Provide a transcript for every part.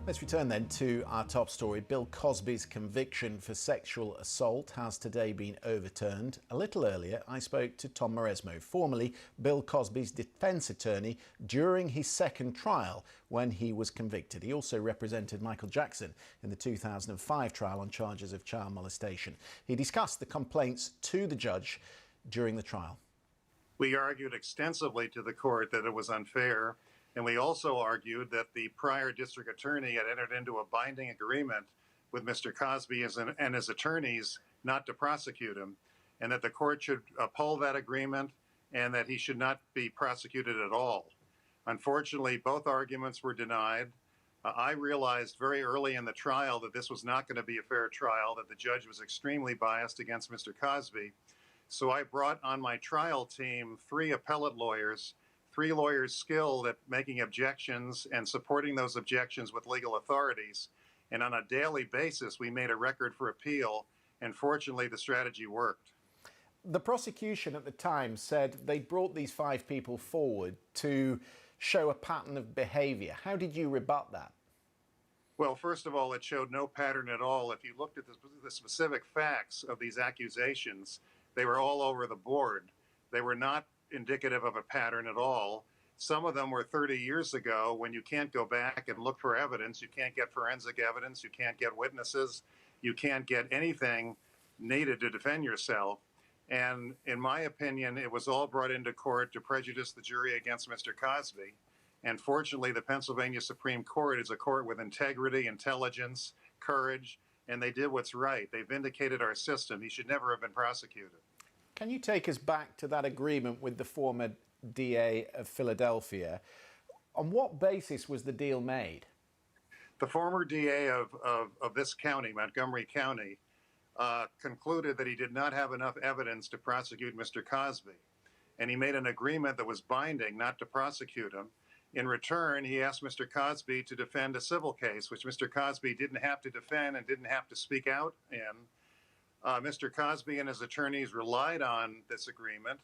Let's return then to our top story. Bill Cosby's conviction for sexual assault has today been overturned. A little earlier, I spoke to Tom Mauresmo, formerly Bill Cosby's defence attorney during his second trial when he was convicted. He also represented Michael Jackson in the 2005 trial on charges of child molestation. He discussed the complaints to the judge during the trial. We argued extensively to the court that it was unfair. And we also argued that the prior district attorney had entered into a binding agreement with Mr. Cosby and his attorneys not to prosecute him, and that the court should uphold that agreement and that he should not be prosecuted at all. Unfortunately, both arguments were denied. I realized very early in the trial that this was not going to be a fair trial, that the judge was extremely biased against Mr. Cosby. So I brought on my trial team 3 appellate lawyers, 3 lawyers skilled at making objections and supporting those objections with legal authorities. And on a daily basis, we made a record for appeal. And fortunately, the strategy worked. The prosecution at the time said they brought these 5 people forward to show a pattern of behaviour. How did you rebut that? Well, first of all, it showed no pattern at all. If you looked at the specific facts of these accusations, they were all over the board. They were not indicative of a pattern at all. Some of them were 30 years ago when you can't go back and look for evidence. You can't get forensic evidence. You can't get witnesses. You can't get anything needed to defend yourself. And in my opinion, it was all brought into court to prejudice the jury against Mr. Cosby. And fortunately, the Pennsylvania Supreme Court is a court with integrity, intelligence, courage, and they did what's right. They vindicated our system. He should never have been prosecuted. Can you take us back to that agreement with the former DA of Philadelphia? On what basis was the deal made? The former DA of this county, Montgomery County, concluded that he did not have enough evidence to prosecute Mr. Cosby. And he made an agreement that was binding not to prosecute him. In return, he asked Mr. Cosby to defend a civil case, which Mr. Cosby didn't have to defend and didn't have to speak out in. Mr. Cosby and his attorneys relied on this agreement.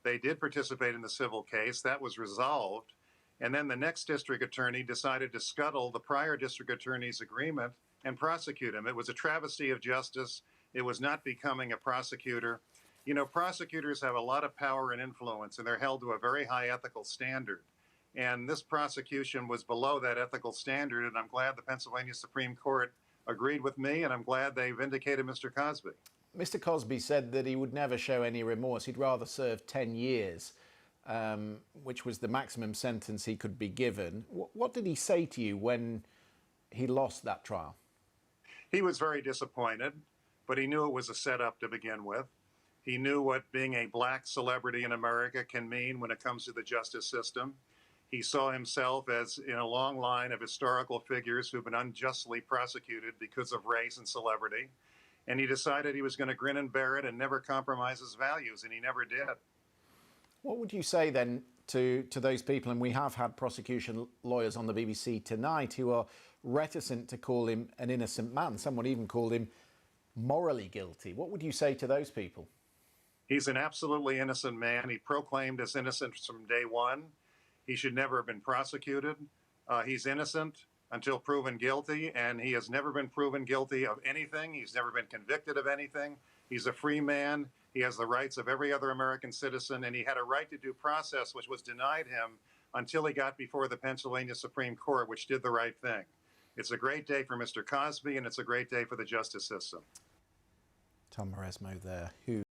They did participate in the civil case. That was resolved. And then the next district attorney decided to scuttle the prior district attorney's agreement and prosecute him. It was a travesty of justice. It was not becoming a prosecutor. You know, prosecutors have a lot of power and influence, and they're held to a very high ethical standard. And this prosecution was below that ethical standard, and I'm glad the Pennsylvania Supreme Court agreed with me, and I'm glad they vindicated Mr. Cosby. Mr. Cosby said that he would never show any remorse. He'd rather serve 10 years, which was the maximum sentence he could be given. What did he say to you when he lost that trial? He was very disappointed, but he knew it was a setup to begin with. He knew what being a black celebrity in America can mean when it comes to the justice system. He saw himself as in a long line of historical figures who've been unjustly prosecuted because of race and celebrity. And he decided he was going to grin and bear it and never compromise his values, and he never did. What would you say then to those people, and we have had prosecution lawyers on the BBC tonight who are reticent to call him an innocent man? Someone even called him morally guilty. What would you say to those people? He's an absolutely innocent man. He proclaimed his innocence from day one. He should never have been prosecuted. He's innocent until proven guilty, and he has never been proven guilty of anything. He's never been convicted of anything. He's a free man. He has the rights of every other American citizen, and he had a right to due process, which was denied him until he got before the Pennsylvania Supreme Court, which did the right thing. It's a great day for Mr. Cosby, and it's a great day for the justice system. Tom Mauresmo there, who